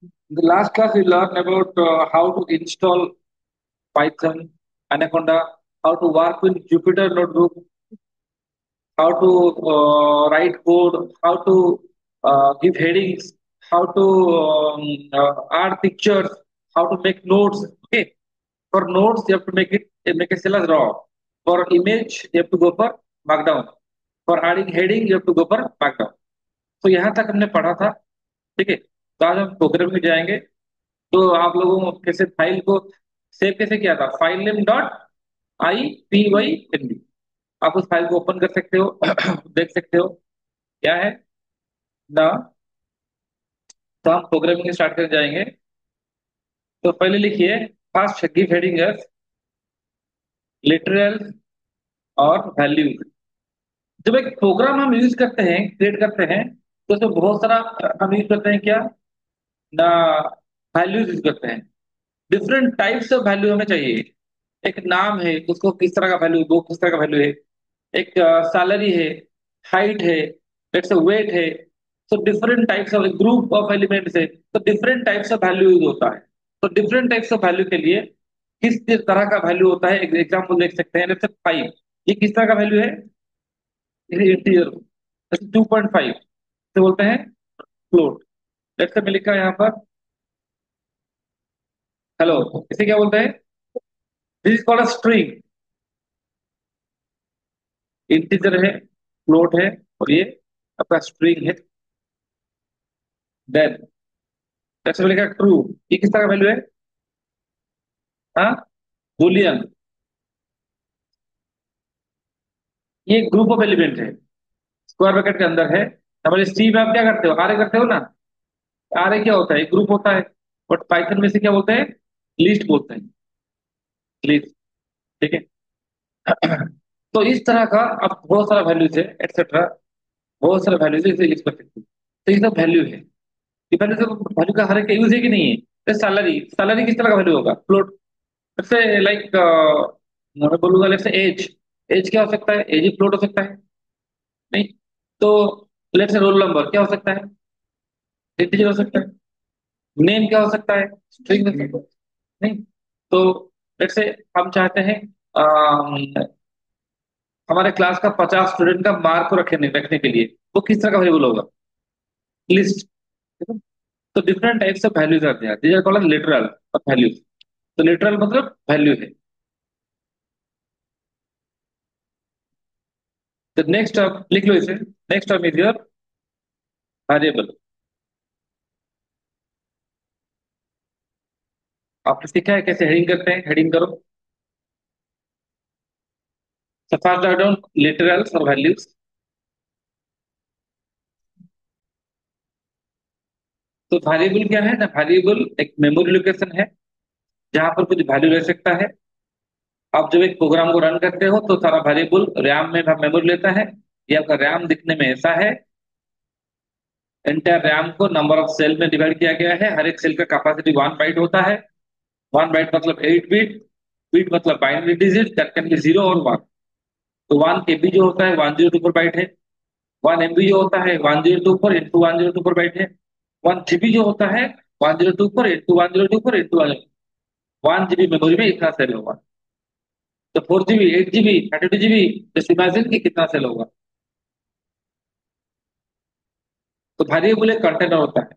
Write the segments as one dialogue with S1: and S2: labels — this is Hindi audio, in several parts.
S1: In the last class, we learned about how to install Python, Anaconda, how to work with Jupyter Notebook, how to write code, how to give headings, how to add pictures, how to make notes. Okay, for notes you have to make a cell as raw. For image you have to go for markdown. For adding heading you have to go for markdown. तो यहाँ तक हमने पढ़ा था। ठीक है, तो आज हम प्रोग्राम में जाएंगे। तो आप लोगों को कैसे फाइल को सेव कैसे किया था, file name dot I P Y N B. आप उस फाइल को ओपन कर सकते हो देख सकते हो क्या है ना। तो हम प्रोग्रामिंग स्टार्ट कर जाएंगे। तो पहले लिखिए फर्स्ट गिव हेडिंग है लिटरल और वैल्यूज। जब एक प्रोग्राम हम यूज करते हैं, क्रिएट करते हैं, तो उसमें बहुत सारा हम यूज करते हैं क्या ना, वैल्यूज यूज करते हैं। डिफरेंट टाइप्स ऑफ वैल्यू हमें चाहिए। एक नाम है, उसको किस तरह का वैल्यू दो, किस तरह का वैल्यू है। एक सैलरी है, हाइट है, लेट्स से वेट है। So different types of group of elements है, तो different types of value use होता है। तो डिफरेंट टाइप्स ऑफ वैल्यू के लिए किस तरह का वैल्यू होता है, एक एग्जाम्पल देख सकते हैं। लेट्स से 5, ये किस तरह का वैल्यू है, ये इंटीजर। 2.5 से बोलते हैं फ्लोट। लेट्स से मैं लिखा यहाँ पर हेलो, इसे क्या बोलते हैं, this is called a string. Integer है, फ्लोट है, और ये आपका स्ट्रिंग है। देन जैसे मैंने लिखा ट्रू, ये किस तरह का वैल्यू है, हाँ, बुलियन। ये ग्रुप ऑफ एलिमेंट है, स्क्वायर ब्रैकेट के अंदर है। हमारे सी में आप क्या करते हो, आरे करते हो ना। आरे क्या होता है, ग्रुप होता है। बट पाइथन में से क्या बोलते हैं, लिस्ट बोलते हैं, लिस्ट। ठीक है तो इस तरह का अब बहुत सारा वैल्यूज है एटसेट्रा, बहुत सारा वैल्यूज है, इसे यूज कर सकते हैं। तो ये सब वैल्यू है। ये वैल्यू से वैल्यू का हर एक यूज है कि नहीं है। सैलरी, सैलरी किस तरह का वैल्यू होगा, फ्लोट। जैसे लाइक मैं बोलूंगा लेट्स से एज, एज क्या हो सकता है, एज फ्लोट हो सकता है नहीं। तो लेट्स से रोल नंबर क्या हो सकता है, इंटीजर हो सकता है। नेम क्या हो सकता है, स्ट्रिंग हो सकता है नहीं। तो लेट्स से हम चाहते हैं अम, हमारे क्लास का 50 स्टूडेंट का मार्क को रखने के लिए वो किस तरह का वेरिएबल होगा, लिस्ट। तो डिफरेंट टाइप्स ऑफ वैल्यूज आते हैं, दीज आर कॉल्ड लिटरल और वैल्यूज। तो लिटरल मतलब वैल्यू है। तो नेक्स्ट टर्म लिख लो इसे, next term is your variable. आपने सीखा है कैसे हेडिंग करते हैं, हेडिंग करो। So first write down literals और values। तो वेरिएबल क्या है ना, वेरिएबल एक मेमोरी लोकेशन है जहां पर कुछ वैल्यू रह सकता है। आप जब एक प्रोग्राम को रन करते हो तो सारा वेरिएबल रैम में मेमोरी लेता है। ये आपका रैम दिखने में ऐसा है। एंटायर रैम को नंबर ऑफ सेल में डिवाइड किया गया है। हर एक सेल का कैपेसिटी 1 बाइट होता है। 1 बाइट मतलब 8 बिट, बिट मतलब binary digit that can be 0 और 1। तो 1 KB जो होता है 1024 बाइट है। 1 MB जो होता है 1024 इंटू 1024 बाइट है। 1 GB जो होता है 1024 इंटू 1024 इंटू 1 जीबी मेमोरी में इतना सेल होगा। तो 4 GB, 8 GB, 32 GB, just imagine कि कितना सेल होगा। तो वेरिएबल एक कंटेनर होता है।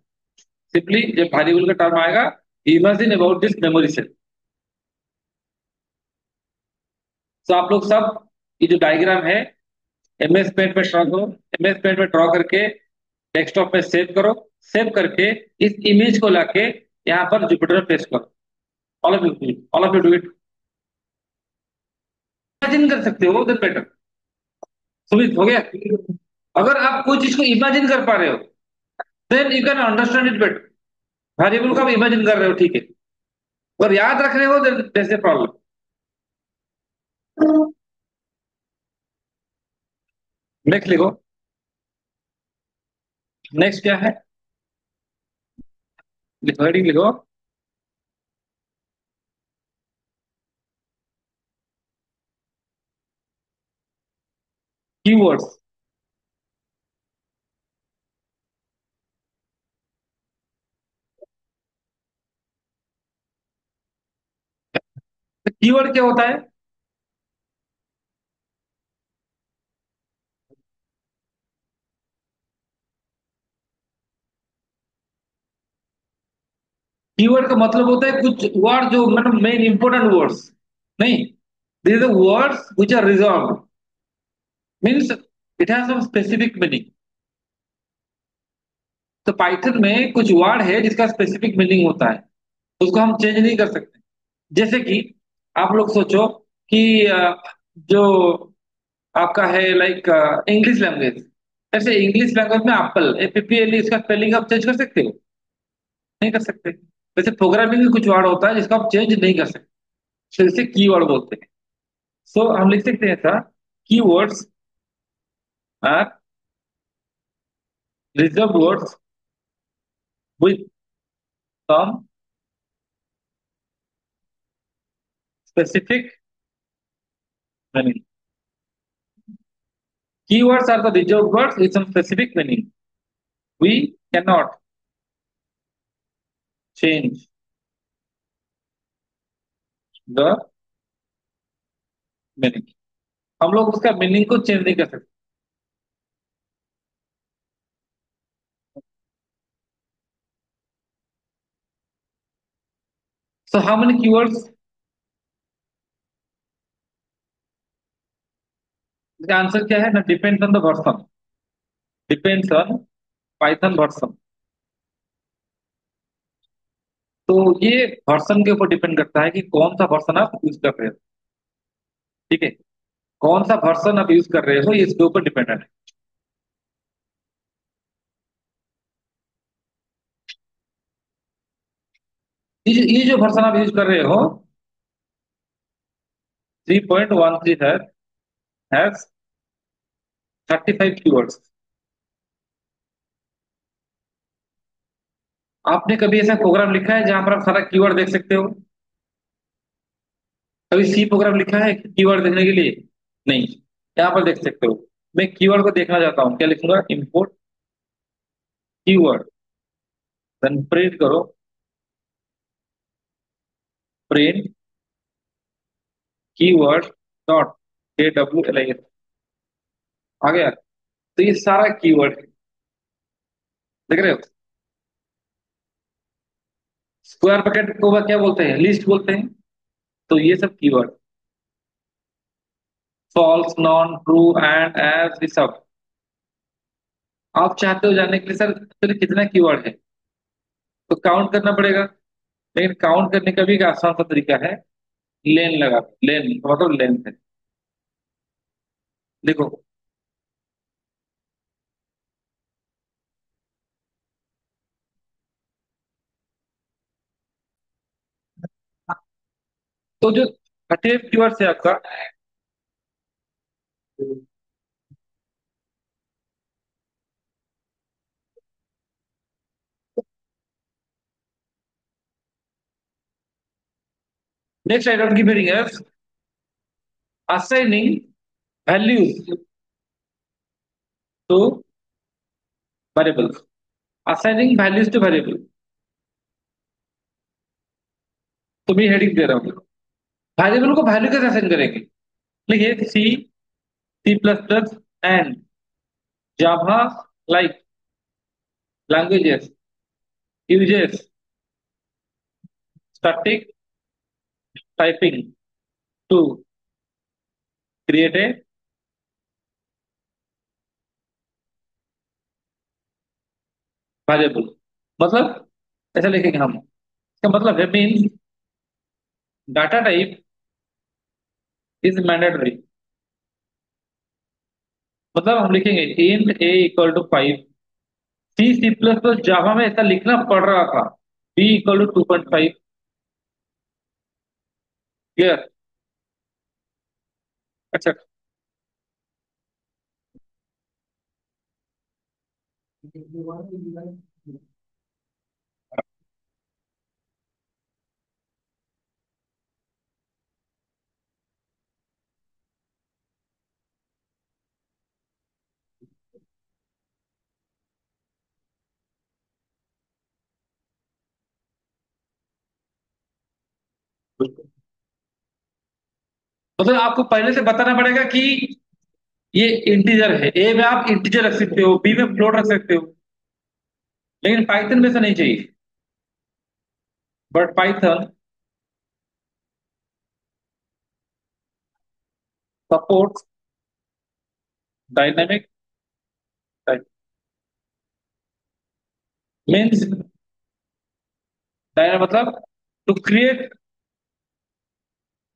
S1: सिंपली जब वेरिएबल का टर्म आएगा, imagine about this memory cell. तो आप लोग सब ये जो डायग्राम है एमएस पेंट में ड्रॉ करो। एमएस पेंट में ड्रॉ करके डेस्कटॉप पे सेव करो। सेव करके इस इमेज को लाके यहाँ पर जुपिटर में पेस्ट करो। All of you, all of you do it. Imagine कर सकते हो देन बेटर। सुमित हो गया। अगर आप कोई चीज को इमेजिन कर पा रहे हो then you can understand it better. Variable को आप इमेजिन कर रहे हो ठीक है, अगर याद रख रहे हो then that's a problem. Next लिखो, नेक्स्ट क्या है, लिखो हेडिंग लिखो कीवर्ड्स। कीवर्ड क्या होता है? कीवर्ड का मतलब होता है कुछ वर्ड जो मतलब मेन इंपोर्टेंट वर्ड्स। नहीं, these are words which are reserved, means it has some specific meaning। तो पाइथन में कुछ वर्ड है जिसका स्पेसिफिक मीनिंग होता है, उसको हम चेंज नहीं कर सकते। जैसे कि आप लोग सोचो कि जो आपका है लाइक इंग्लिश लैंग्वेज, ऐसे इंग्लिश लैंग्वेज में एप्पल एपीपीएल इसका स्पेलिंग आप चेंज कर सकते हो? नहीं कर सकते। वैसे प्रोग्रामिंग में कुछ वर्ड होता है जिसको आप चेंज नहीं कर सकते, तो इसे की वर्ड बोलते हैं। सो हम लिख सकते हैं ऐसा, keywords are reserve words with some specific meaning. Keywords are the reserved words with some specific meaning. We cannot change the meaning। हम लोग उसका मीनिंग को चेंज नहीं कर सकते। So how many keywords? इसका आंसर क्या है ना, depends on the version, depends on Python version. तो ये वर्सन के ऊपर डिपेंड करता है कि कौन सा वर्सन आप यूज कर रहे हो। ठीक है, कौन सा वर्सन आप यूज कर रहे हो ये इसके ऊपर डिपेंडेंट है। ये जो वर्सन आप यूज कर रहे हो 3.13 हैज 35 कीवर्ड्स। आपने कभी ऐसा प्रोग्राम लिखा है जहां पर आप सारा कीवर्ड देख सकते हो? कभी सी प्रोग्राम लिखा है कीवर्ड देखने के लिए? नहीं। यहाँ पर देख सकते हो। मैं कीवर्ड को देखना चाहता हूँ, क्या लिखूंगा, इंपोर्ट कीवर्ड, देन प्रिंट करो, प्रिंट कीवर्ड डॉट AWLIS। आ गया? तो ये सारा कीवर्ड है, देख रहे हो? स्क्वायर ब्रैकेट को क्या बोलते हैं, लिस्ट बोलते हैं। तो ये सब keyword, false, none, true, and, as, ये सब। आप चाहते हो जानने के लिए सर फिर कितना कीवर्ड है, तो काउंट करना पड़ेगा। लेकिन काउंट करने का भी एक आसान सा तरीका है, लेन लगा, लेन मतलब लेंथ है। देखो, तो जो 38 कीवर्ड है आपका, next I don't give here's assigning values to variables, assigning values to variable। तो मैं हेडिंग दे रहा हूँ, वेरिएबल को वैल्यू कैसे असाइन करेंगे? लिखिए C++ and Java like languages uses static typing to create a variable। मतलब ऐसा लिखेंगे हम, इसका मतलब है means data type is mandatory. मतलब हम लिखेंगे int a equal to 5। C++ Java में ऐसा लिखना पड़ रहा था, b इक्वल टू 2.5। क्लियर? अच्छा। मतलब आपको पहले से बताना पड़ेगा कि ये इंटीजर है। ए में आप इंटीजर रख सकते हो, बी में फ्लोट रख सकते हो, लेकिन पाइथन में से नहीं चाहिए। But Python support dynamic type. Means डायना मतलब टू क्रिएट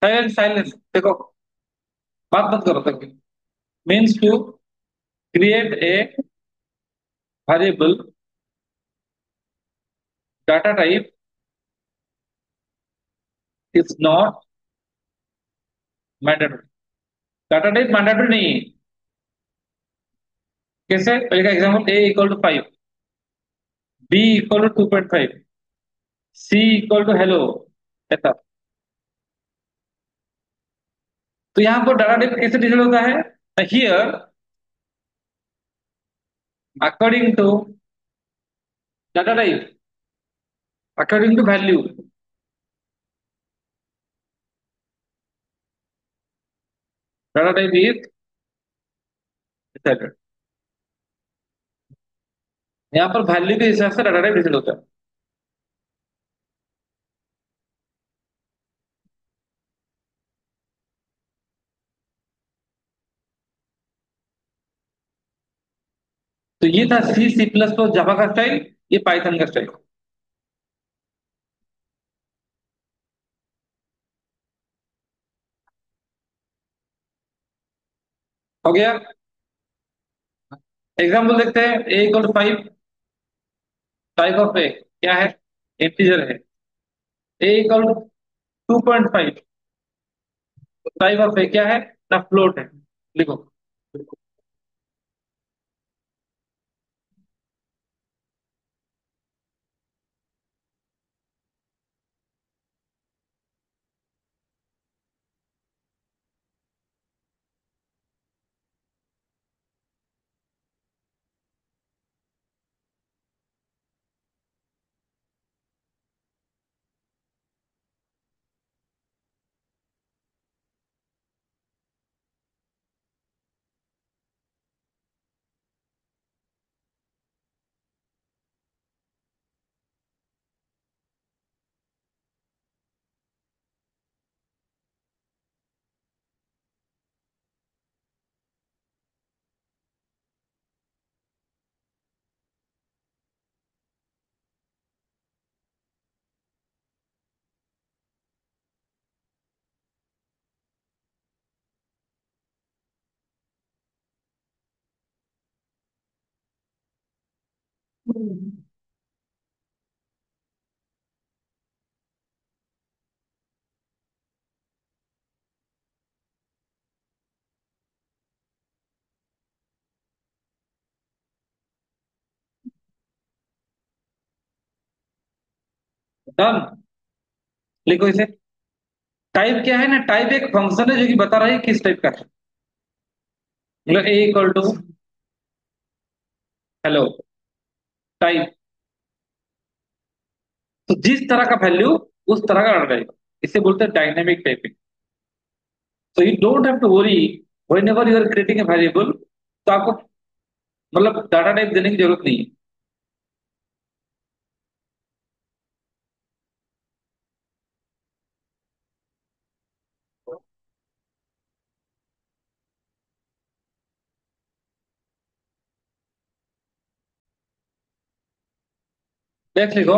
S1: साइलेंस। साइलेंस देखो, बात मत करो तक। Means to create a variable data type is not mandatory. Data type mandatory नहीं है। कैसे? पहले का example, a equal to 5, b equal to 2.5, c equal to hello, ऐसा। तो यहाँ पर डाटा टाइप कैसे डिसाइड होता है? Here according to data type, according to value, data type is decided. यहाँ पर वैल्यू के हिसाब से डाटा टाइप डिसाइड होता है। तो ये था सी सी प्लस प्लस जावा का स्टाइल, ये पाइथन का स्टाइल। हो गया। एग्जाम्पल देखते हैं, ए इक्वल टू 5, टाइप ऑफ ए क्या है? इंटीजर है। ए इक्वल टू 2.5, टाइप ऑफ ए क्या है? ना फ्लोट है। लिखो। डन। लिखो इसे। टाइप क्या है ना, टाइप एक फंक्शन है जो कि बता रहा है किस टाइप का है। मतलब ए इक्वल टू हेलो टाइप, तो जिस तरह का वैल्यू उस तरह का रहेगा, इसे बोलते हैं डायनेमिक टाइपिंग। तो you don't have to worry whenever you are creating a variable, तो आपको मतलब डाटा टाइप देने की जरूरत नहीं है। नेक्स्ट लिखो,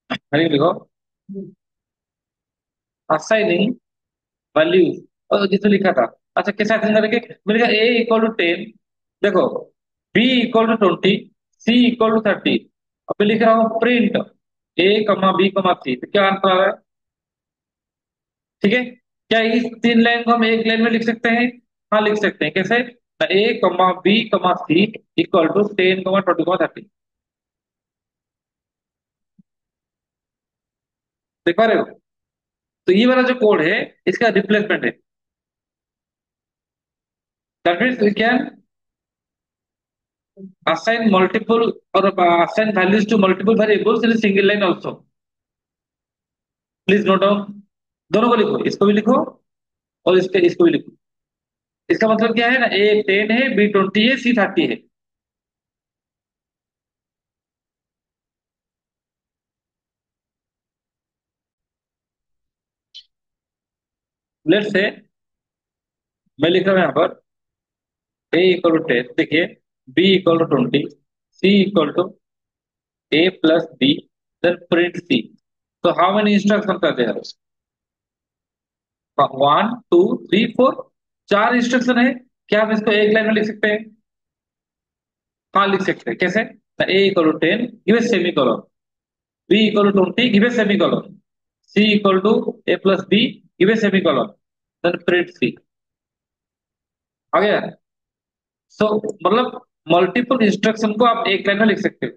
S1: हेडिंग लिखो, असाइनिंग वैल्यूज। और जिसमें लिखा था, अच्छा कैसे असाइन करेंगे? मैंने कहा ए इक्वल टू 10, देखो, b equal to 20, c equal to 30। अब मैं लिख रहा हूँ प्रिंट ए कमा बी कमा सी, तो क्या आंसर आ रहा है? ठीक है। क्या इस 3 लाइन को हम एक लाइन में लिख सकते हैं? हाँ लिख सकते हैं। कैसे? ए कमा बी कमा सी इक्वल टू 10 कमा 20 कमा 30। देख पा रहे हो? तो ये वाला जो कोड है, इसका रिप्लेसमेंट है। That means we can assign multiple or assign values to multiple variables in a single line also. Please note down. दोनों को लिखो, इसको भी लिखो और इसको भी लिखो। इसका मतलब क्या है ना, ए 10 है, बी 20 है, सी 30 है। लेट्स से मैं लिख रहा हूं यहाँ पर ए इक्वल टू 10, देखिए, b equal to 20, c equal to a plus b, then print c. तो हाउ मेनी इंस्ट्रक्शन करते हैं? 1 2 3 4, चार इंस्ट्रक्शन है। क्या हम इसको एक लाइन में लिख सकते हैं? हाँ लिख सकते हैं। कैसे? A equal to 10, give a semicolon. B equal to 20, give a semicolon. C equal to a plus b, give a semicolon, then print c. आ गया? सो मतलब मल्टीपल इंस्ट्रक्शन को आप एक लाइन में लिख सकते हो।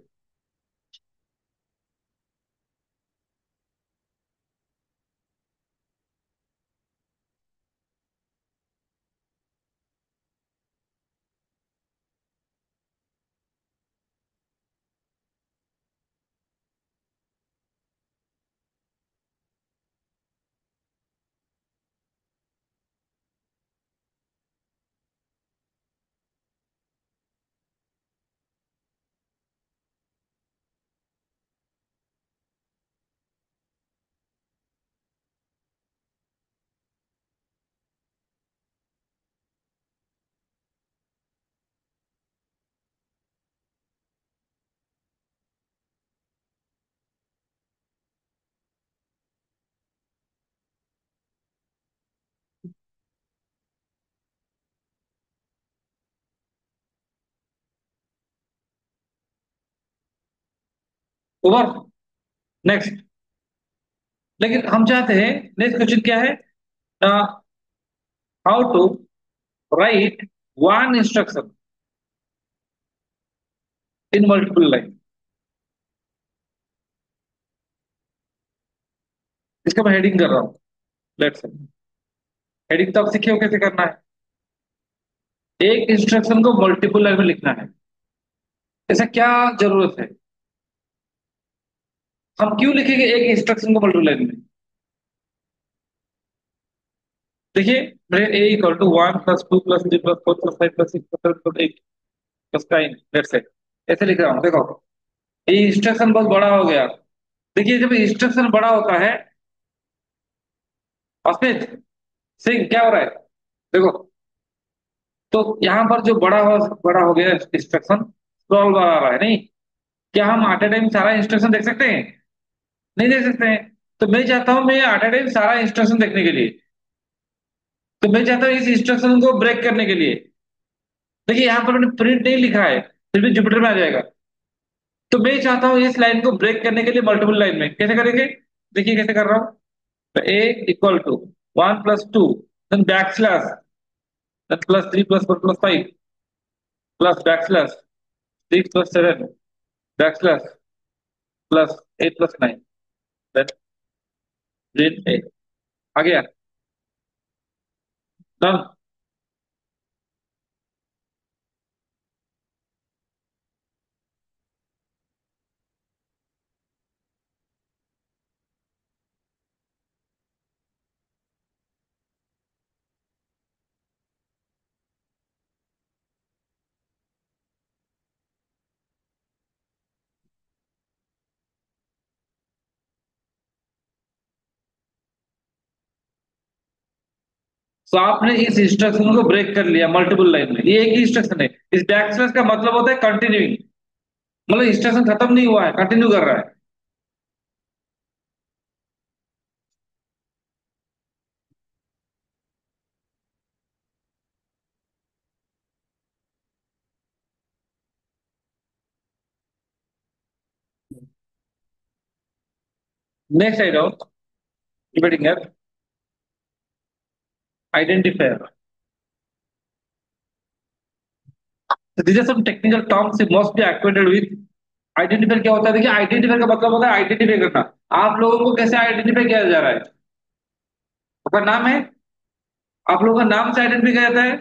S1: ओवर। नेक्स्ट। लेकिन हम चाहते हैं, नेक्स्ट क्वेश्चन क्या है? How to write one instruction in multiple line. इसका मैं हेडिंग कर रहा हूँ। लेट्स से हेडिंग तो आप सीखे हो कैसे करना है। एक इंस्ट्रक्शन को मल्टीपल लाइन में लिखना है, ऐसा क्या जरूरत है? हम क्यों लिखेंगे एक इंस्ट्रक्शन को मल्टीपल लाइन में? देखिए, मेरे ए इक्वल टू 1 + 2 + 3 + 4 + 5 + 6 + 7 + 8 लेट्स से ऐसे लिख रहा हूँ। देखो, ये इंस्ट्रक्शन बहुत बड़ा हो गया। देखिए, जब इंस्ट्रक्शन बड़ा होता है, अस्मित सिंह क्या हो रहा है? देखो, तो यहाँ पर जो बड़ा हो गया इंस्ट्रक्शन, स्क्रॉल बार आ रहा है नहीं? क्या हम एट ए टाइम सारा इंस्ट्रक्शन देख सकते हैं? नहीं देख सकते हैं। तो मैं चाहता हूं, मैं एट ए टाइम सारा इंस्ट्रक्शन देखने के लिए, तो मैं चाहता हूँ इस इंस्ट्रक्शन को ब्रेक करने के लिए। देखिए, यहाँ पर मैंने प्रिंट नहीं लिखा है, फिर भी जुपिटर में आ जाएगा। तो मैं चाहता हूँ इस लाइन को ब्रेक करने के लिए मल्टीपल लाइन में कैसे करेंगे? देखिए कैसे कर रहा हूँ। तो a equal to 1 + 2, then backslash, then +3 + 4 + 5, plus backslash 6 + 7, backslash +8 + 9, then print a. आ गया? डन। तो आपने इस इंस्ट्रक्शन को ब्रेक कर लिया मल्टीपल लाइन में, ये एक ही इंस्ट्रक्शन है। इस बैक स्लैश का मतलब होता है कंटिन्यूइंग, मतलब इंस्ट्रक्शन खत्म नहीं हुआ है, कंटिन्यू कर रहा है। नेक्स्ट आई डाउट डिबेटिंग है identifier. These are some technical terms you must be acquainted with. Identifier क्या होता है? देखिए, आइडेंटिफायर का मतलब होता है आइडेंटिफाई करना। आप लोगों को कैसे आइडेंटिफाई किया जा रहा है? आपका नाम है, आप लोगों का नाम से आइडेंटिफाई किया जाता है।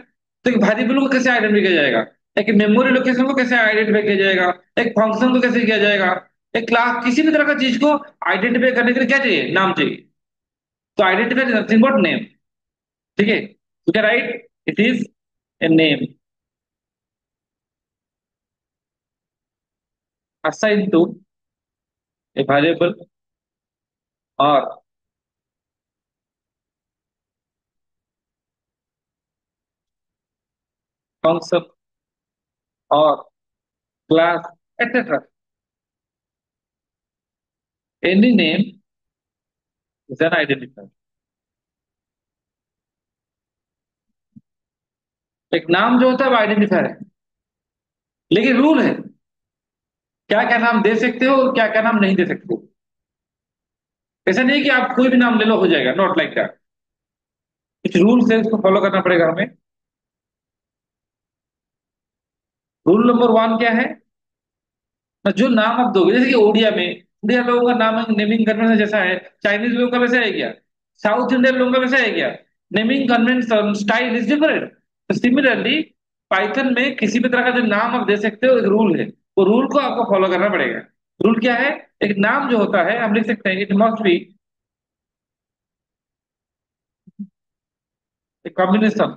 S1: तो एक वेरिएबल को कैसे आइडेंटिफाई किया जाएगा? एक मेमोरी लोकेशन को कैसे आइडेंटिफाई किया जाएगा? एक फंक्शन को कैसे किया जाएगा? एक क्लास, किसी भी तरह का चीज को आइडेंटिफाई करने के लिए क्या चाहिए? नाम चाहिए। तो identifier is nothing but name. ठीक है, you can write it is a name assigned to a variable or function or class, etc. Any name is an identifier। एक नाम जो होता है वो आइडेंटिफायर है, लेकिन रूल है क्या क्या नाम दे सकते हो और क्या क्या नाम नहीं दे सकते हो। ऐसा नहीं कि आप कोई भी नाम ले लो हो जाएगा, नॉट लाइक दैट। कुछ रूल्स है, उसको फॉलो करना पड़ेगा हमें। रूल नंबर वन क्या है? जो नाम आप दोगे, जैसे कि ओडिया में, उड़िया लोगों का नाम नेमिंग कन्वेंशन जैसा है, चाइनीज लोगों का वैसा है क्या? साउथ इंडियन लोगों का वैसा है क्या? Naming convention style is different. तो सिमिलरली पाइथन में किसी भी तरह का जो नाम आप दे सकते हो, एक रूल है, वो रूल को आपको फॉलो करना पड़ेगा। रूल क्या है? एक नाम जो होता है हम लिख सकते हैं, it must be a combination.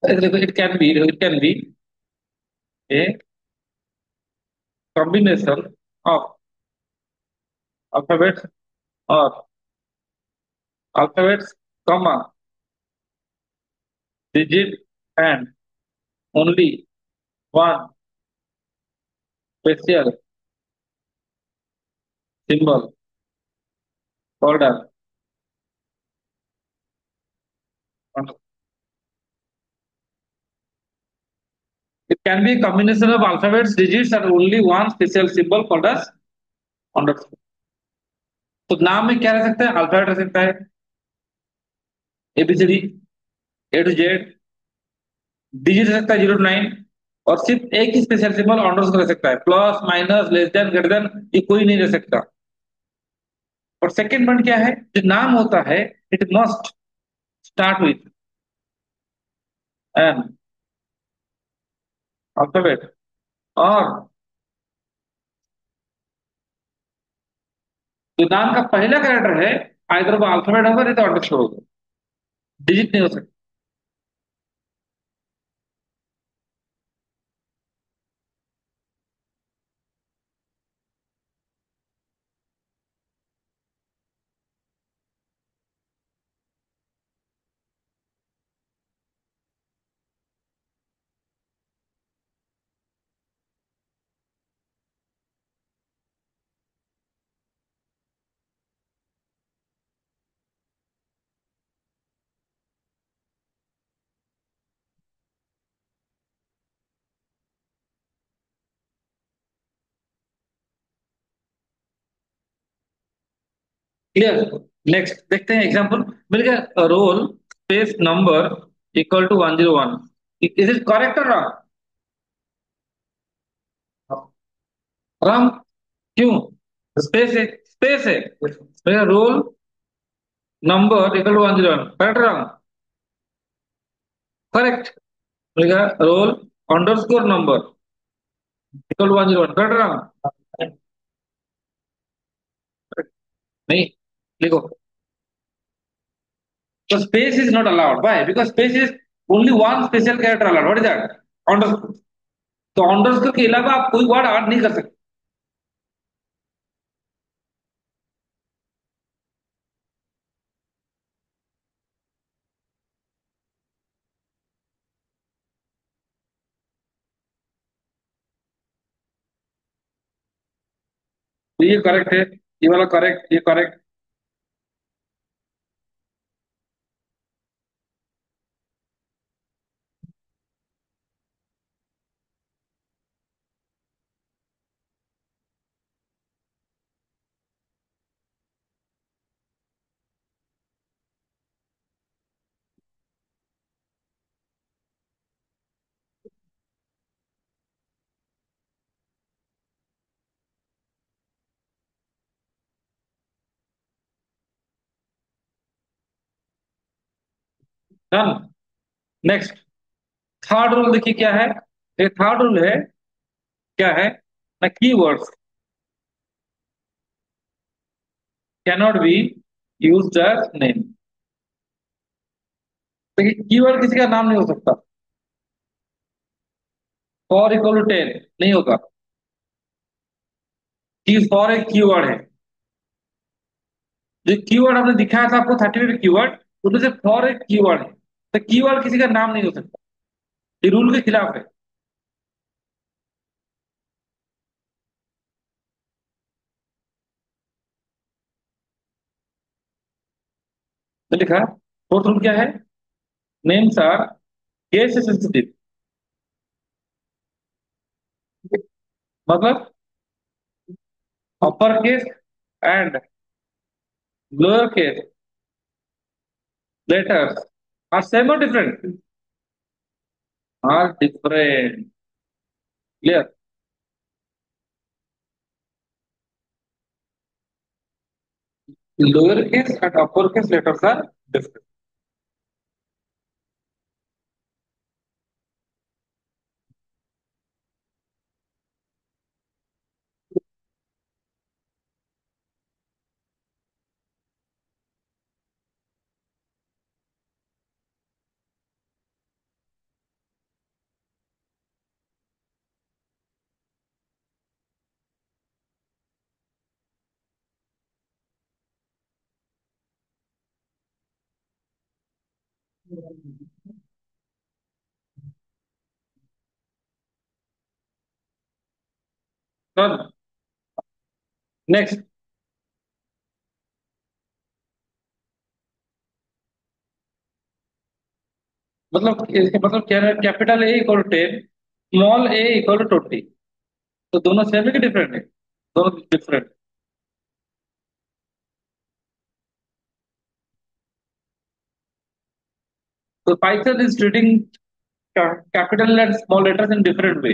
S1: देखो, it can be a combination of alphabets और alphabets, comma, digit and only one special symbol called as। It can be a combination of alphabets, digits, and only one special symbol called as underscore। तो नाम में क्या रह सकता है? अल्फाबेट रह सकता है, A B C D, A to Z। Digit रह सकता है 0 to 9। और सिर्फ एक ही स्पेशल सिंबल अंडरस्कोर रह सकता है, plus minus less than greater than, ये कोई नहीं रह सकता। और सेकंड पॉइंट क्या है? जो नाम होता है, it must start with an alphabet और जो नाम का पहला कैरेक्टर है, आइदर वो अल्फाबेट होगा नहीं तो अंडरस्कोर होगा, डिजिट नहीं हो सकता। क्लियर? नेक्स्ट देखते हैं एग्जांपल। मिल गया, roll space number equal to 101। Is it correct और रॉन्ग? रॉन्ग क्यों? स्पेस है, स्पेस है। मिल गया roll number equal to 101, correct wrong? Correct. मिल गया roll underscore number equal to 101, correct wrong? नहीं, लिखो। So space is not allowed. Why? Because space is only one special character allowed. What is that? Underscore। तो अंडरस्कोर के अलावा आप कोई वर्ड ऐड नहीं कर सकते। तो ये करेक्ट है, ये वाला करेक्ट, ये correct. Done. Next, third rule देखिए क्या है। ये थर्ड रूल है, क्या है ना, keywords. Cannot be used as name. देखिए कीवर्ड किसी का नाम नहीं हो सकता। फॉर इक्वल टू 10 नहीं होगा, कि फॉर एक कीवर्ड है। जो कीवर्ड हमने दिखाया था आपको 38 कीवर्ड, उनमें से फॉर एक कीवर्ड है। तो कीवर्ड किसी का नाम नहीं हो सकता, ये रूल के खिलाफ है। तो लिखा फोर्थ रूल क्या है? Names are case sensitive. मतलब upper case and lower case letters are same और different? Are different. Clear? Lower case and upper case letters are different. Next, मतलब इसका मतलब क्या है? Capital A equal to 10, small a equal to 20। तो दोनों सेम है कि डिफरेंट है? दोनों डिफरेंट। तो Python is treating capital and small letters in different way.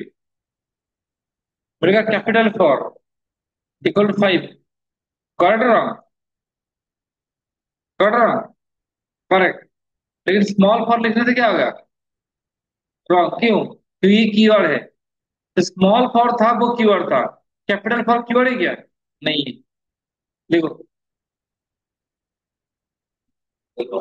S1: बोलेगा capital for equal to 5, correct wrong? Correct wrong? Correct. लेकिन स्मॉल फॉर लिखने से क्या होगा? रॉन्ग। क्यों? क्योंकि ये कीवर्ड है। स्मॉल फॉर था वो कीवर्ड था, कैपिटल फॉर कीवर्ड है क्या? नहीं है। देखो, देखो,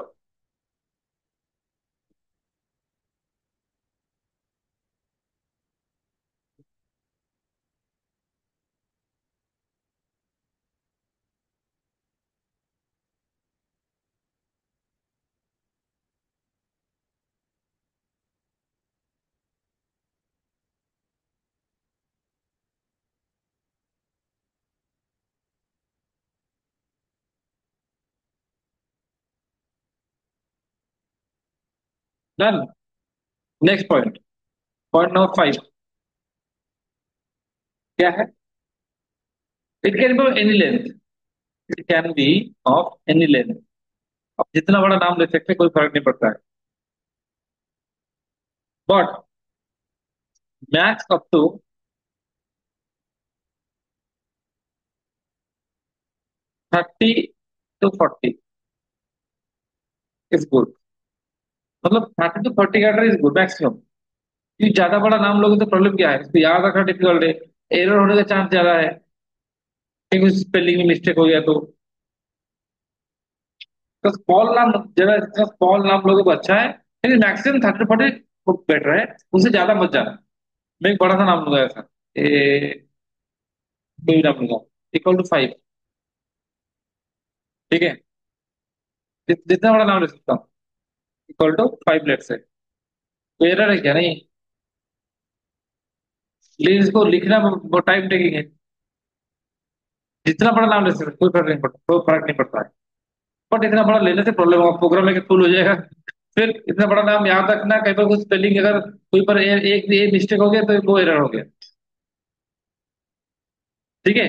S1: done. Next point, point number 5 क्या है? It can be any length. It can B of any length. आप जितना बड़ा नाम ले सकते हैं, कोई फर्क नहीं पड़ता है। But max up to 30 to 40 is good. मतलब 30 to 40 character is good maximum. क्योंकि ज्यादा बड़ा नाम लोगे तो प्रॉब्लम क्या है? इसको याद रखना डिफिकल्ट है, एरर होने का चांस ज्यादा है, कहीं कुछ स्पेलिंग में मिस्टेक हो गया तो। तो स्मॉल नाम जरा, जितना स्मॉल नाम लोगे तो अच्छा है, लेकिन मैक्सिमम 30 to 40 बेटर है। उससे ज्यादा मत जाना। मैं एक बड़ा सा नाम लूंगा ऐसा, ए, कोई भी नाम लूंगा, इक्वल टू 5। ठीक है? जितना बड़ा नाम ले सकता हूँ, इक्वल टू 5 लेट से। तो एरर है क्या? नहीं। लेकिन इसको लिखना वो टाइम टेकिंग है। जितना बड़ा नाम ले सकते हैं, कोई फर्क नहीं पड़ता, कोई फर्क नहीं पड़ता है। बट इतना बड़ा लेने से प्रॉब्लम होगा, प्रोग्राम लेके फुल हो जाएगा। फिर इतना बड़ा नाम याद रखना, कहीं पर कुछ स्पेलिंग अगर कोई पर एक एक मिस्टेक हो गया तो वो एरर हो गया। ठीक है?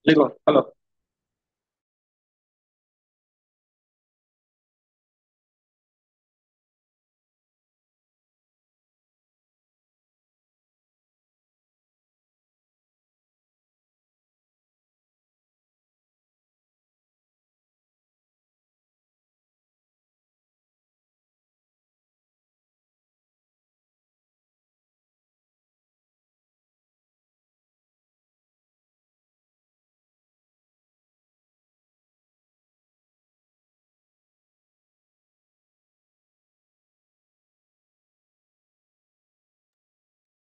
S1: लिखो, hello.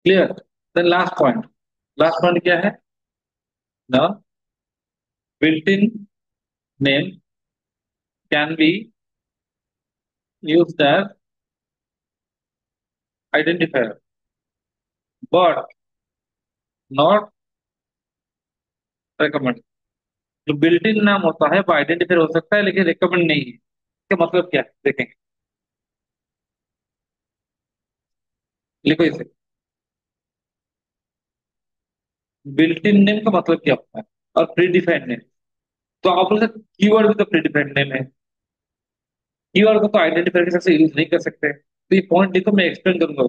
S1: Clear. Then last point क्या है? The built in name can be used as identifier but not recommend. जो बिल्ट इन नाम होता है वो आइडेंटिफायर हो सकता है लेकिन रिकमेंड नहीं है। इसका मतलब क्या है देखेंगे। लिखो इसे। बिल्ट इन नेम का मतलब क्या होता है और प्री डिफाइंड नेम। तो आप बोल सकते कीवर्ड भी तो प्री डिफाइंड नेम है। कीवर्ड को तो आइडेंटिफायर के साथ यूज नहीं कर सकते, तो ये पॉइंट लिखो, मैं एक्सप्लेन करूंगा।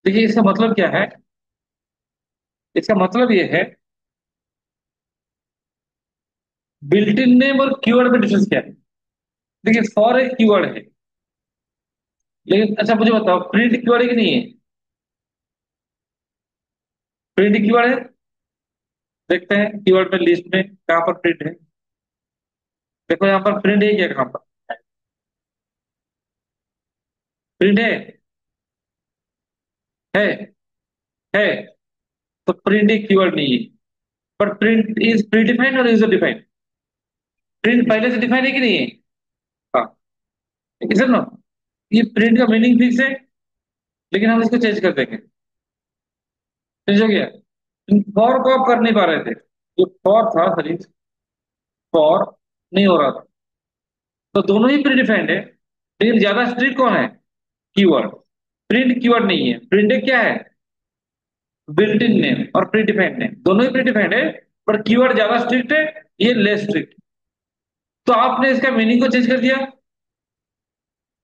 S1: देखिए इसका मतलब क्या है। इसका मतलब ये है बिल्ट इन नेम और कीवर्ड में डिफरेंस क्या है। देखिए फॉर एक कीवर्ड है, लेकिन अच्छा मुझे बताओ प्रिंट कीवर्ड है कि नहीं है? प्रिंट कीवर्ड है। देखते हैं कीवर्ड में लिस्ट में कहां पर प्रिंट है। देखो यहाँ पर प्रिंट है क्या, कहां पर प्रिंट है? है है। तो प्रिंट एक कीवर्ड नहीं है। पर प्रिंट इज प्री डिफाइंड और यूजर डिफाइंड। प्रिंट पहले से डिफाइन है कि नहीं है? हाँ। इसे ना, ये प्रिंट का मीनिंग फिक्स है, लेकिन हम इसको चेंज कर देंगे। चेंज हो गया। फॉर को आप कर नहीं पा रहे थे। जो फॉर था सॉरी, फॉर नहीं हो रहा था। तो दोनों ही प्री डिफाइंड है, लेकिन ज्यादा स्ट्रिक्ट कौन है? कीवर्ड। प्रिंट कीवर्ड नहीं है, प्रिंट एक क्या है? बिल्ट इन नेम और प्री डिफाइंड नेम दोनों ही प्री डिफाइंड है, पर कीवर्ड ज्यादा स्ट्रिक्ट है, ये लेस स्ट्रिक्ट। तो आपने इसका मीनिंग को चेंज कर दिया।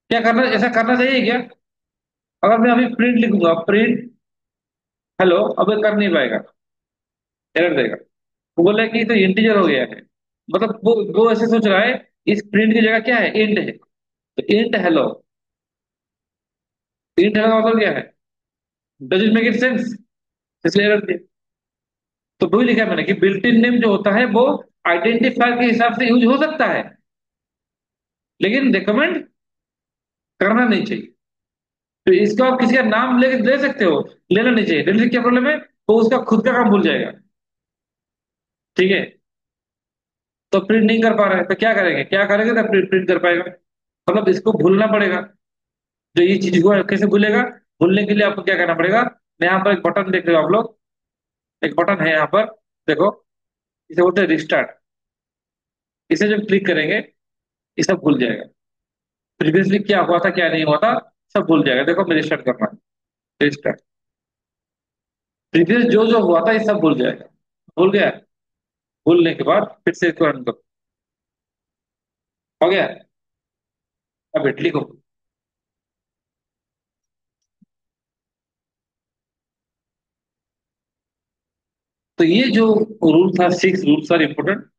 S1: क्या करना, ऐसा करना चाहिए क्या? अगर मैं अभी प्रिंट लिखूंगा, प्रिंट हेलो, अब ये कर नहीं पाएगा, एरर देगा। वो बोला कि तो इंटीजर हो गया है। मतलब वो ऐसे सोच रहा है इस प्रिंट की जगह क्या है, इंट है। तो इंट हेलो, इंट हेलो का मतलब क्या है? Does it make it sense? इसलिए एरर दिया। तो वही लिखा है मैंने कि बिल्ट इन नेम जो होता है वो आइडेंटिफायर के हिसाब से यूज हो सकता है, लेकिन रिकमेंड करना नहीं चाहिए। तो इसको आप किसी का नाम ले ले सकते हो, लेना नहीं चाहिए। लेने से क्या प्रॉब्लम है, वो उसका खुद का काम भूल जाएगा। ठीक है। तो प्रिंट नहीं कर पा रहे हैं तो क्या करेंगे, क्या करेंगे तो प्रिंट प्रिंट कर पाएगा। मतलब इसको भूलना पड़ेगा। जो ये चीज को कैसे भूलेगा? भूलने के लिए आपको क्या करना पड़ेगा? यहाँ पर एक बटन देख रहे हो आप लोग, एक बटन है यहाँ पर, देखो, इसे बोलते हैं रिस्टार्ट। इसे जब क्लिक करेंगे ये सब भूल जाएगा। प्रीवियसली क्या हुआ था क्या नहीं हुआ था सब भूल जाएगा। देखो मैं रिस्टार्ट कर रहा हूँ, रिस्टार्ट। प्रीवियस जो जो हुआ था ये सब भूल जाएगा। भूल गया। भूलने के बाद फिर से इसको रन करो। हो गया। अब हिट लिखो। तो ये जो रूल था, 6 रूल्स आर इंपोर्टेंट।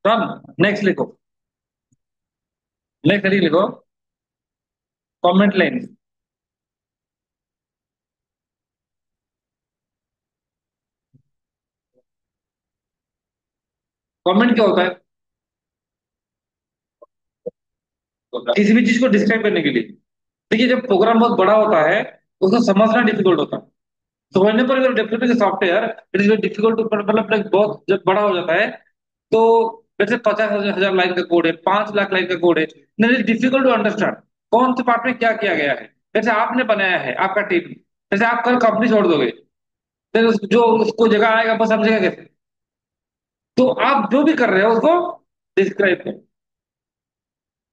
S1: अब नेक्स्ट लिखो। नेक्स्ट लिखो। Comment line. कमेंट क्या होता है? किसी भी चीज को डिस्क्राइब करने के लिए। देखिए जब प्रोग्राम बहुत बड़ा होता है उसको समझना डिफिकल्ट होता है। तो whenever you are developing a software, it is very difficult to मतलब like बहुत जब बड़ा हो जाता है तो जैसे 50,000 लाइन का कोड है, 5 लाख लाइन का कोड है, it is difficult to understand कौन से पार्ट में क्या किया गया है। जैसे आपने बनाया है आपका टीम, जैसे आप कल कंपनी छोड़ दोगे फिर जो उसको जगह आएगा बस समझेगा कैसे। तो आप जो भी कर रहे हो उसको डिस्क्राइब करो।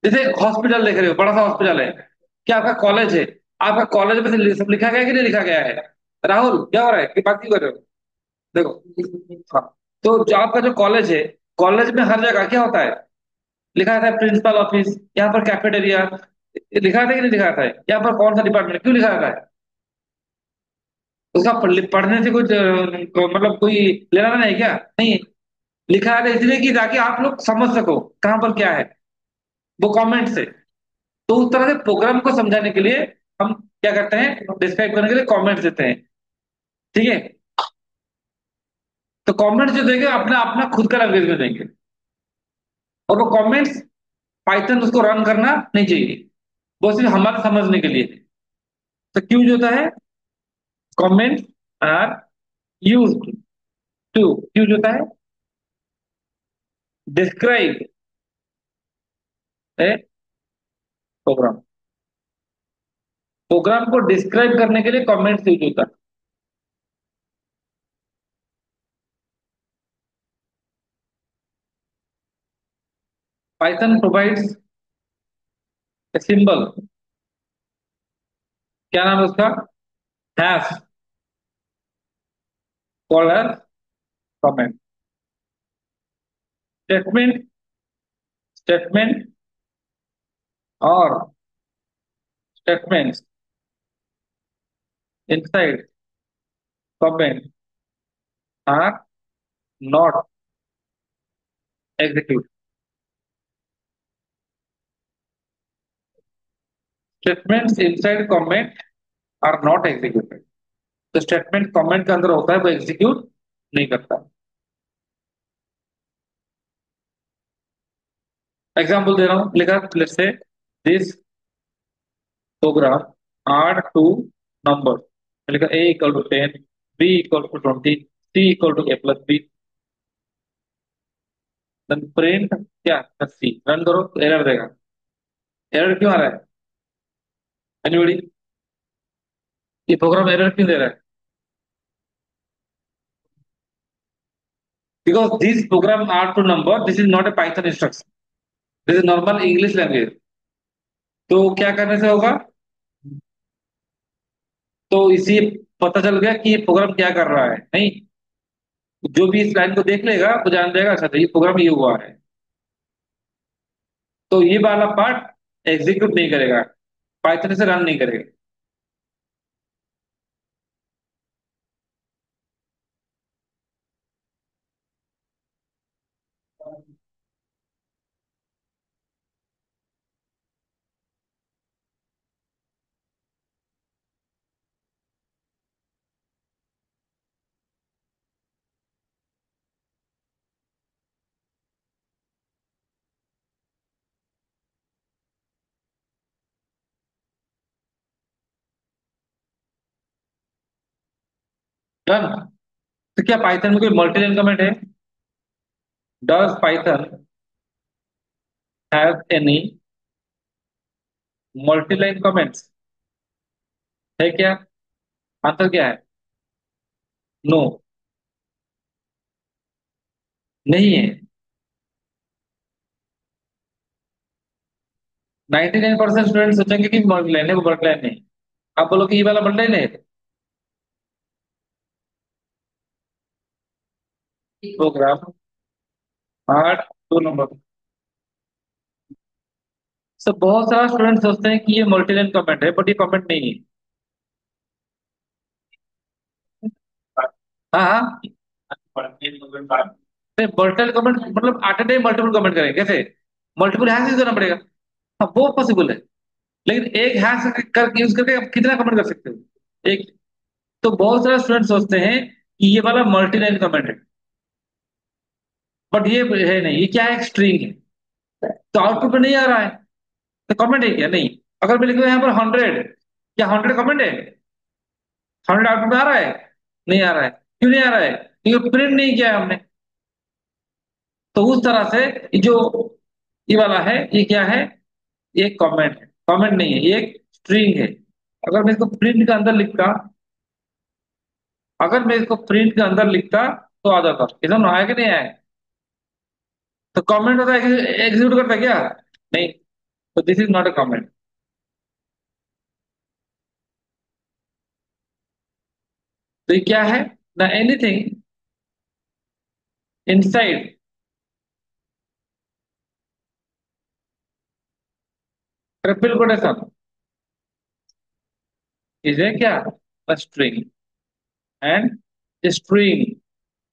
S1: जैसे हॉस्पिटल देख रहे हो, बड़ा सा हॉस्पिटल है, क्या आपका कॉलेज है, आपका कॉलेज में से सब लिखा गया है कि नहीं लिखा गया है? राहुल क्या हो रहा है कि बात क्यों कर रहे हो? देखो। हाँ। तो जो आपका जो कॉलेज है, कॉलेज में हर जगह क्या होता है? लिखा रहता है प्रिंसिपल ऑफिस, यहाँ पर कैफेटेरिया, लिखा रहता है कि नहीं लिखा रहता है? यहाँ पर कौन सा डिपार्टमेंट क्यों लिखा रहता है? उसका पढ़ने से कुछ मतलब कोई लेना देना है क्या? नहीं। लिखा है इसलिए कि ताकि आप लोग समझ सको कहाँ पर क्या है, वो कमेंट से। तो उस तरह से प्रोग्राम को समझाने के लिए हम क्या करते हैं, डिस्क्राइब करने के लिए कमेंट्स देते हैं। ठीक है। तो कमेंट्स जो देंगे अपना अपना खुद का लैंग्वेज में देंगे, और वो कमेंट्स पाइथन उसको रन करना नहीं चाहिए, वो सिर्फ हमारे समझने के लिए है। तो क्यों जो होता है, कमेंट्स आर यूज्ड टू, क्यों जो होता है, डिस्क्राइब ए प्रोग्राम। प्रोग्राम को डिस्क्राइब करने के लिए कमेंट्स यूज होता है। पाइथन प्रोवाइड्स ए सिंबल, क्या नाम है उसका, hash, called as comment. Statement, statement और statements inside comment are not execute. Statements inside comment are not executed. तो स्टेटमेंट कमेंट के अंदर होता है वो एग्जीक्यूट नहीं करता। एग्जाम्पल दे रहा हूं, लिखा let's say this program add two number, लिखा a equal to 10, b equal to 20, c equal to a plus b, then print क्या c। रन करो एरर देगा। एरर क्यों आ रहा है? एनीबॉडी? ये प्रोग्राम एरर क्यों दे रहा है? Because this program add two number, this is not a Python instruction, this is normal English language. तो क्या करने से होगा? तो इसी पता चल गया कि ये प्रोग्राम क्या कर रहा है नहीं। जो भी इस लाइन को देख लेगा वो जान जाएगा अच्छा तो ये प्रोग्राम ये हुआ है। तो ये वाला पार्ट एग्जीक्यूट नहीं करेगा, पाइथन से रन नहीं करेगा। डन। तो क्या पाइथन में कोई मल्टी लाइन कमेंट है? Does Python have any multi line comments? है क्या? आंसर क्या है? नो, नहीं है। 99% स्टूडेंट सोचेंगे कि मल्टी लाइन है, वो मल्टी लाइन नहीं। आप बोलो कि ये वाला मल्टी लाइन है। Program 8 2 number. सब बहुत सारा स्टूडेंट सोचते हैं कि ये मल्टी लाइन कमेंट है, बट ये कमेंट नहीं है। हाँ हाँ। मल्टीपल कमेंट मतलब at a time multiple comment करेंगे कैसे? मल्टीपल हैश यूज करना पड़ेगा। हाँ वो पॉसिबल है। लेकिन एक हैश कर यूज करके आप कितना कमेंट कर सकते हो? एक। तो बहुत सारे स्टूडेंट सोचते हैं कि ये वाला मल्टी लाइन कमेंट है, बट ये है नहीं। ये क्या है? एक स्ट्रिंग है। तो आउटपुट में नहीं आ रहा है, तो कमेंट है क्या? नहीं। अगर मैं लिख दूं यहाँ पर 100, क्या 100 कमेंट है? 100 आउटपुट में आ रहा है? नहीं आ रहा है। क्यों नहीं आ रहा है? क्योंकि प्रिंट नहीं किया है हमने। तो उस तरह से ये जो ये वाला है, ये क्या है? ये कमेंट है, कमेंट नहीं है, ये एक स्ट्रिंग है। अगर मैं इसको प्रिंट के अंदर लिखता, अगर मैं इसको प्रिंट के अंदर लिखता तो आ जाता। समझ आया कि नहीं आया? तो कमेंट होता है, एग्जीक्यूट करता है क्या? नहीं। तो this is not a comment. तो ये क्या है? ना anything inside triple quotation is a क्या? String. And string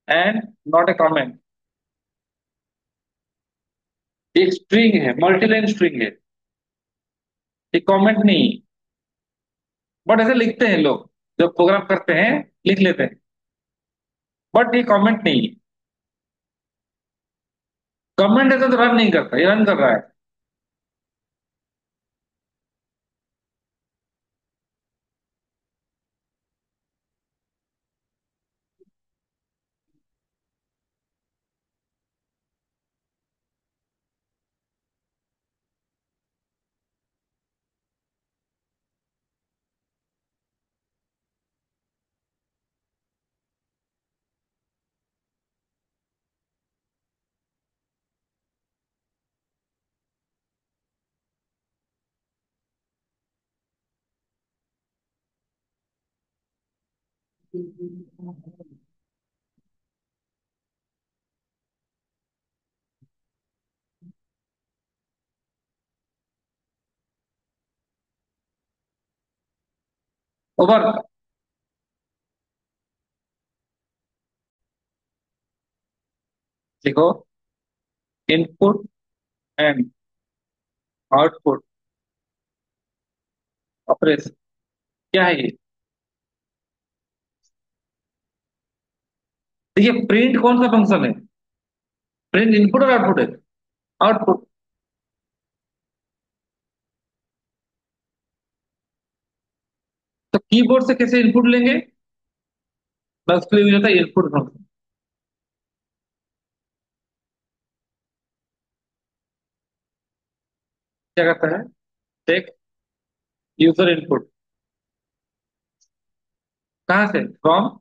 S1: and not a comment. एक स्ट्रिंग है, मल्टीलाइन स्ट्रिंग है, ये कमेंट नहीं। बट ऐसे लिखते हैं लोग, जब प्रोग्राम करते हैं लिख लेते हैं, बट ये कमेंट नहीं है। कमेंट ऐसा तो रन नहीं करता, ये रन कर रहा है। ओवर। देखो, इनपुट एंड आउटपुट ऑपरेशन क्या है ये? देखिए, प्रिंट कौन सा फंक्शन है? प्रिंट इनपुट और आउटपुट है। आउटपुट। तो कीबोर्ड से कैसे इनपुट लेंगे? बस उसके लिए यूज होता है इनपुट फंक्शन। क्या करता है? Take user input. कहाँ से? फ्रॉम।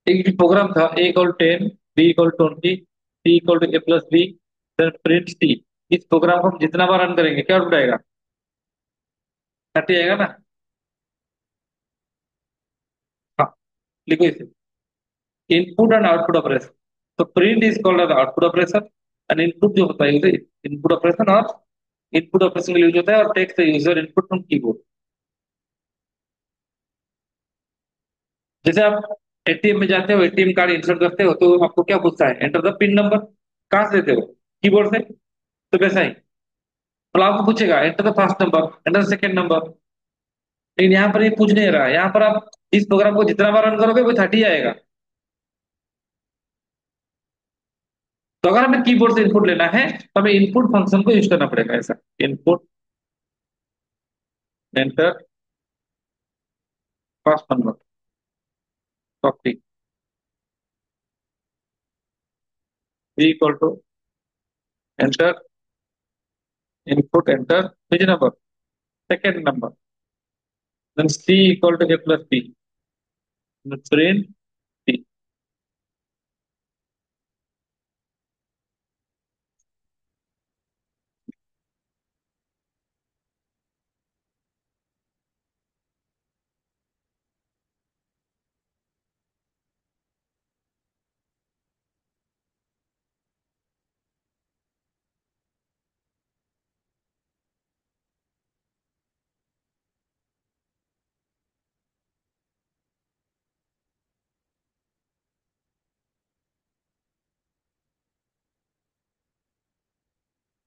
S1: एक प्रोग्राम था, A = 10, B = 20, C = A+B, then print सी। इस प्रोग्राम को हम जितना बार रन करेंगे क्या आउटपुट आएगा? 30 आएगा ना? हाँ। लिखो इसे, इनपुट एंड आउटपुट ऑपरेशन। तो print is called as output operation, and input जो होता है उसे इनपुट ऑपरेशन, और इनपुट ऑपरेशन के लिए यूज होता है, और takes user input from keyboard. जैसे आप एटीएम में जाते हो, एटीएम कार्ड इंसर्ट करते हो, तो आपको क्या पूछता है? Enter the pin number. कहाँ से देते हो? कीबोर्ड से। तो वैसा ही, मतलब आपको पूछेगा enter the first number, enter the second number. लेकिन यहाँ पर ये पूछ नहीं रहा है। यहाँ पर आप इस प्रोग्राम को जितना बार रन करोगे वो 30 आएगा। तो अगर हमें कीबोर्ड से इनपुट लेना है तो हमें इनपुट फंक्शन को यूज करना पड़ेगा, ऐसा। Input enter first number 40. B equal to enter input, enter which number? Second number. Then C equal to A plus B. Then print C.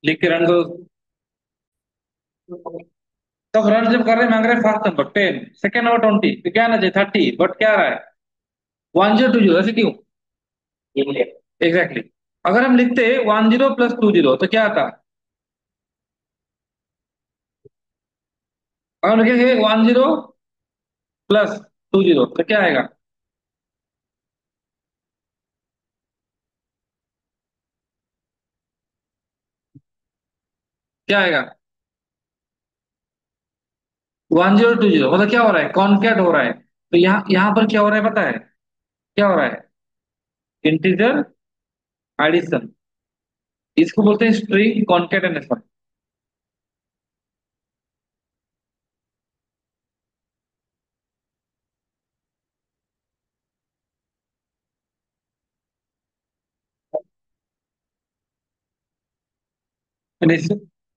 S1: लिख के रन दो। तब रन जब कर रहे मांग रहे फर्स्ट नंबर 10, सेकंड नंबर 20, तो क्या ना चाहिए 30, बट क्या आ रहा है 1020, ऐसे क्यों? एग्जैक्टली। अगर हम लिखते 10 + 20 तो क्या आता? अगर हम लिखेंगे 10 + 20 तो क्या आएगा? क्या आएगा? 1020, मतलब क्या हो रहा है, कॉन्कैट हो रहा है। तो यहाँ यहाँ पर क्या हो रहा है पता है? क्या हो रहा है? Integer addition. इसको बोलते हैं स्ट्रिंग कॉन्केटेनेशन।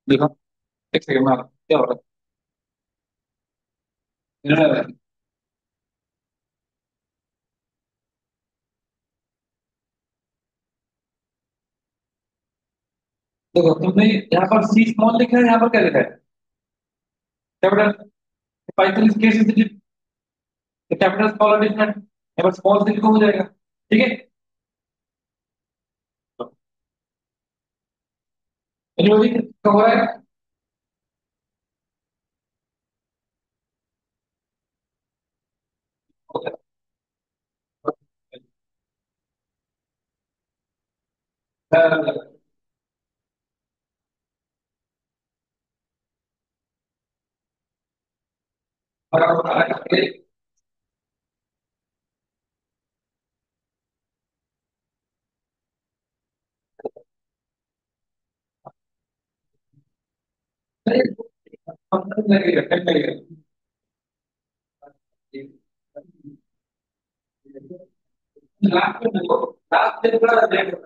S1: देखो, एक सेकंड में क्या हो रहा है। देखो तुमने यहाँ पर सी स्मॉल लिखा है, यहाँ पर क्या लिखा है? Capital. Python case capital small different, यहाँ पर स्मॉल से लिखो हो जाएगा। ठीक है। एनीबॉडी क्या हो रहा है? लगेगा, टाइम लगेगा। लास्ट में देखो, लास्ट में थोड़ा टाइम देगा।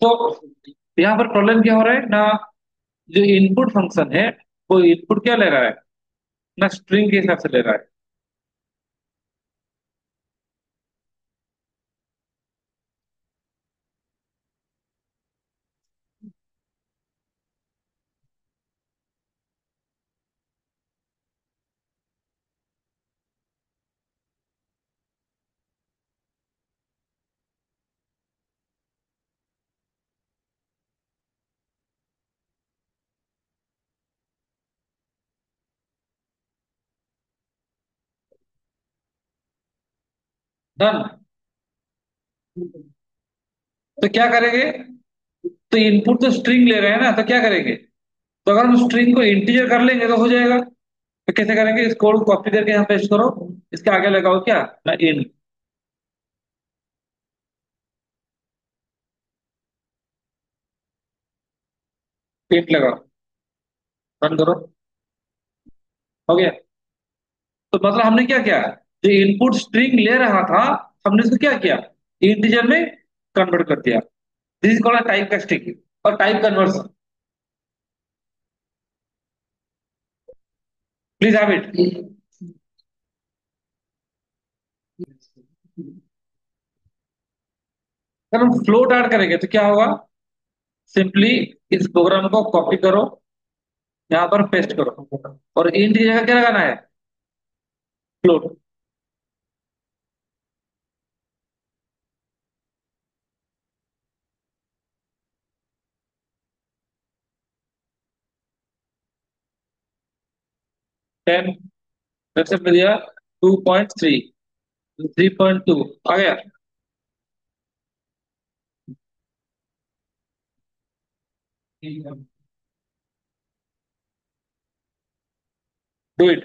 S1: तो यहाँ पर प्रॉब्लम क्या हो रहा है ना, जो इनपुट फंक्शन है वो इनपुट क्या ले रहा है ना, स्ट्रिंग के हिसाब से ले रहा है। डन। तो क्या करेंगे, तो इनपुट तो स्ट्रिंग ले रहे हैं ना, तो क्या करेंगे, तो अगर हम स्ट्रिंग को इंटीजर कर लेंगे तो हो जाएगा। तो कैसे करेंगे, इस कोड को कॉपी करके यहाँ पेस्ट करो, इसके आगे लगाओ क्या ना, इन, इंट लगाओ, रन करो, हो गया। तो मतलब हमने क्या किया, जो इनपुट स्ट्रिंग ले रहा था हमने इसको क्या किया, इंटीजर में कन्वर्ट कर दिया। This is called type casting और type conversion. Please have it. अगर हम फ्लोट ऐड करेंगे तो क्या होगा, सिंपली इस प्रोग्राम को कॉपी करो, यहाँ पर पेस्ट करो, और इंट की जगह क्या लगाना है, फ्लोट। 10 फिर से मिल गया, 2.3, 3.2 आ गया। Do it.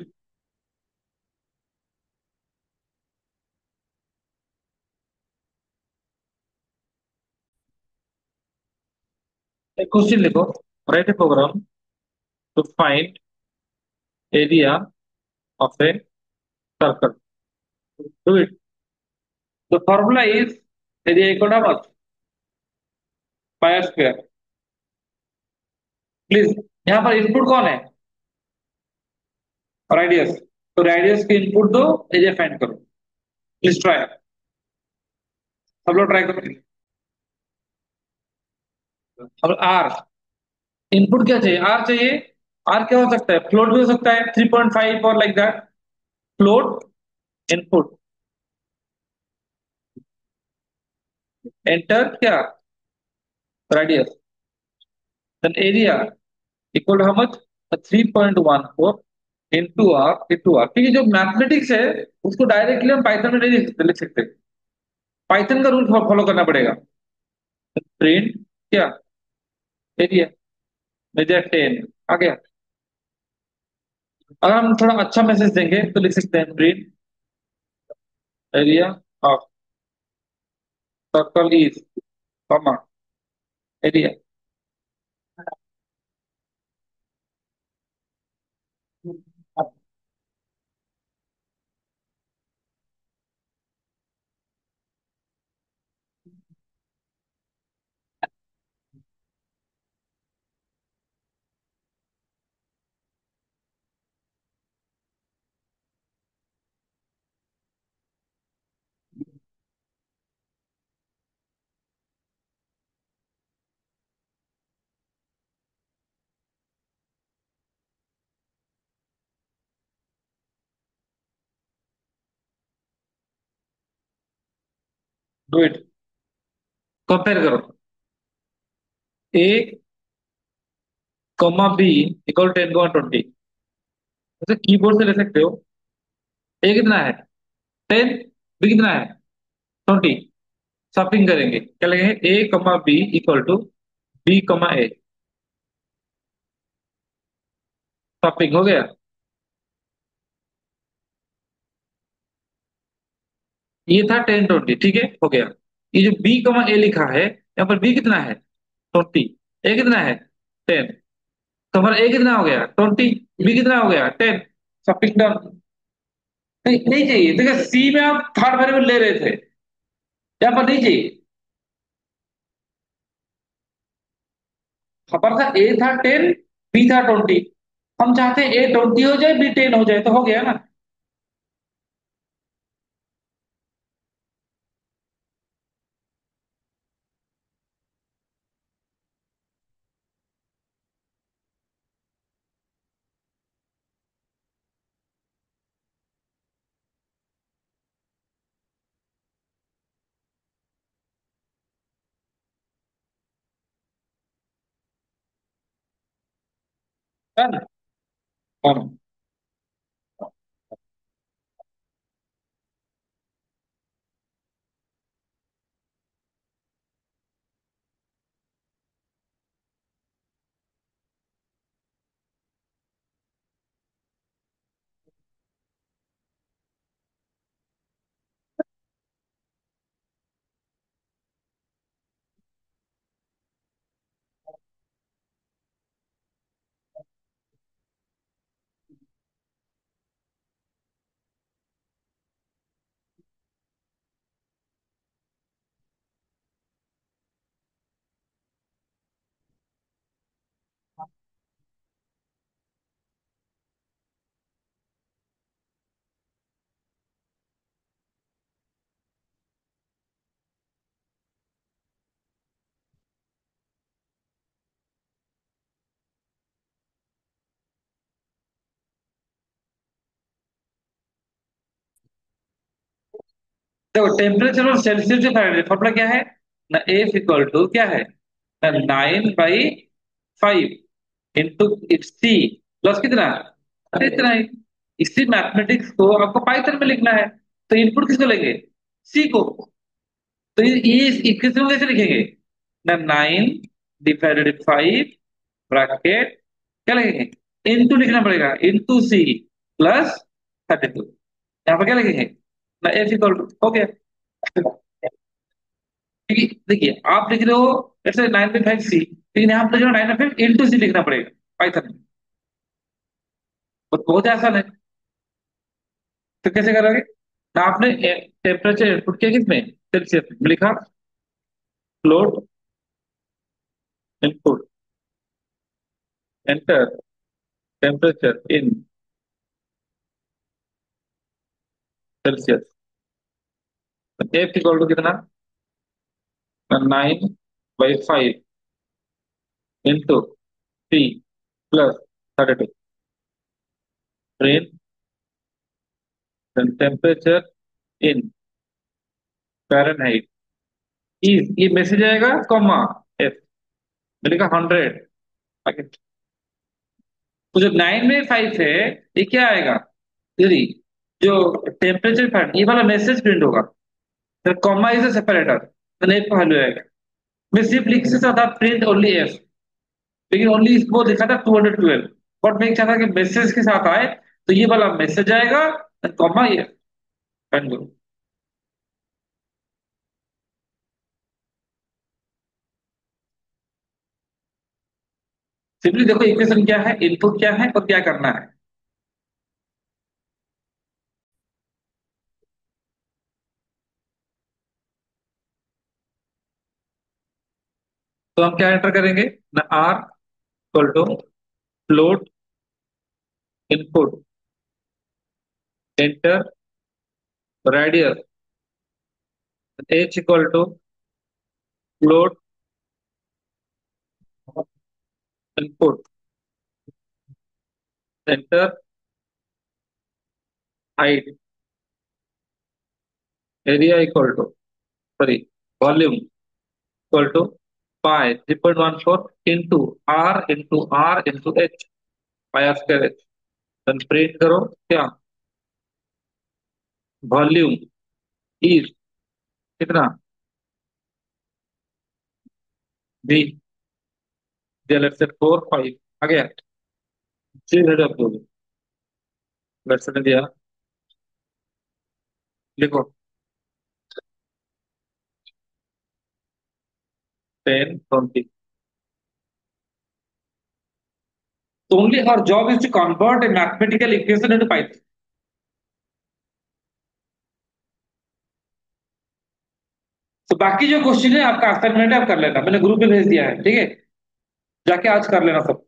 S1: एक क्वेश्चन लिखो, write a program to find area of a circle, do it. The formula is area equal to what, pi square. Please, यहाँ पर इनपुट कौन है, रेडियस, तो रेडियस के इनपुट दो, एरिया फाइंड करो। प्लीज ट्राई, सब लोग ट्राई करो। अब आर, इनपुट क्या चाहिए, आर चाहिए। आर क्या हो सकता है, फ्लोट भी हो सकता है, 3.5 और like that. Float input, enter क्या, radius, then area equal to how much, 3.14 into r. क्योंकि जो मैथमेटिक्स है उसको डायरेक्टली हम पाइथन में नहीं लिख सकते, पाइथन का रूल फॉलो करना पड़ेगा। प्रिंट क्या, एरिया, मेजर 10 आ गया। अगर हम थोड़ा अच्छा मैसेज देंगे तो लिख सकते हैं print area of circle is, comma, area. Do it, compare करो, ए कॉमा बी इक्वल 10,20। जैसे कीबोर्ड से ले सकते हो, ए कितना है 10, बी कितना है 20। सॉपिंग करेंगे, क्या लगेंगे, ए कमा बी इक्वल टू बी कमा ए, सॉपिंग हो गया। ये था 10,20, ठीक है, हो गया। ये जो बी कमा ए लिखा है, यहाँ पर बी कितना है 20, ए कितना है 10, तो हमारा ए कितना हो गया 20, बी कितना हो गया 10, सॉपिंग डन। नहीं नहीं चाहिए, देखिए सी में आप थर्ड वेरिएबल ले रहे थे, यहाँ पर नहीं चाहिए। खबर था ए था 10, बी था 20। हम चाहते हैं ए 20 हो जाए, बी 10 हो जाए, तो हो गया ना। है ना। हाँ। देखो टेम्परेचर और सेल्सियस से फारेनहाइट फॉर्मूला क्या है ना, एफ इक्वल टू क्या है ना, 9/5 इंटू सी प्लस कितना, अरे इतना ही। इसी मैथमेटिक्स को आपको पाइथन में लिखना है, तो इनपुट किसको लेंगे, सी को। तो ये इस इक्वेशन को कैसे लिखेंगे ना, 9/5 ब्रैकेट क्या लिखेंगे, इनटू लिखना पड़ेगा, इनटू सी प्लस 32। यहाँ पर क्या लिखेंगे ना, एफ इक्वल टू, हो गया। क्योंकि देखिए आप लिख रहे हो जैसे 9/5 सी, लेकिन यहाँ पर जो 9/5 इंटू सी लिखना पड़ेगा पाइथन में। बहुत बहुत ही आसान है। तो कैसे करोगे ना, आपने टेम्परेचर इनपुट किया किसमें, सेल्सियस में लिखा, float input enter temperature in Celsius, f equal to कितना, 9/5 into c plus 32। Temperature in Fahrenheit is, ये मैसेज आएगा कॉमा एफ, मैंने कहा 100। तो जो 9/5 है ये क्या आएगा, यदि जो टेम्परेचर फैक्ट ये वाला मैसेज प्रिंट होगा, तो कॉमा इज अ सेपरेटर, तो एफ का वैल्यू आएगा। मैं सिर्फ लिख सकता था प्रिंट ओनली एफ, लेकिन ओनली इसको लिखा था 212, बट मैं चाहता कि मैसेज के साथ आए, तो ये वाला मैसेज आएगा, कॉमा ये फैक्ट करो। सिंपली देखो इक्वेशन क्या है, इनपुट क्या है और क्या करना है। तो हम क्या एंटर करेंगे ना, r equal to float input enter radius, h equal to float input enter height, area equal to, sorry, volume equal to pi 3.14 into h, pi r square h. Then print करो क्या, वॉल्यूम इज कितना, बी, दिया लेट्स से 4/5 आ गया, जी हेड ऑफ दोगे, लेट्स से दिया, लिखो 10/20। तो only our job is to convert a mathematical equation into Python। तो बाकी जो क्वेश्चन है आपका असाइनमेंट है, आप कर लेना, मैंने ग्रुप पे भेज दिया है, ठीक है। जाके आज कर लेना सब,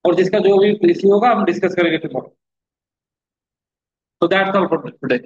S1: और जिसका जो भी इश्यू होगा हम डिस्कस करेंगे टुमारो। तो दैट्स ऑल फॉर टुडे।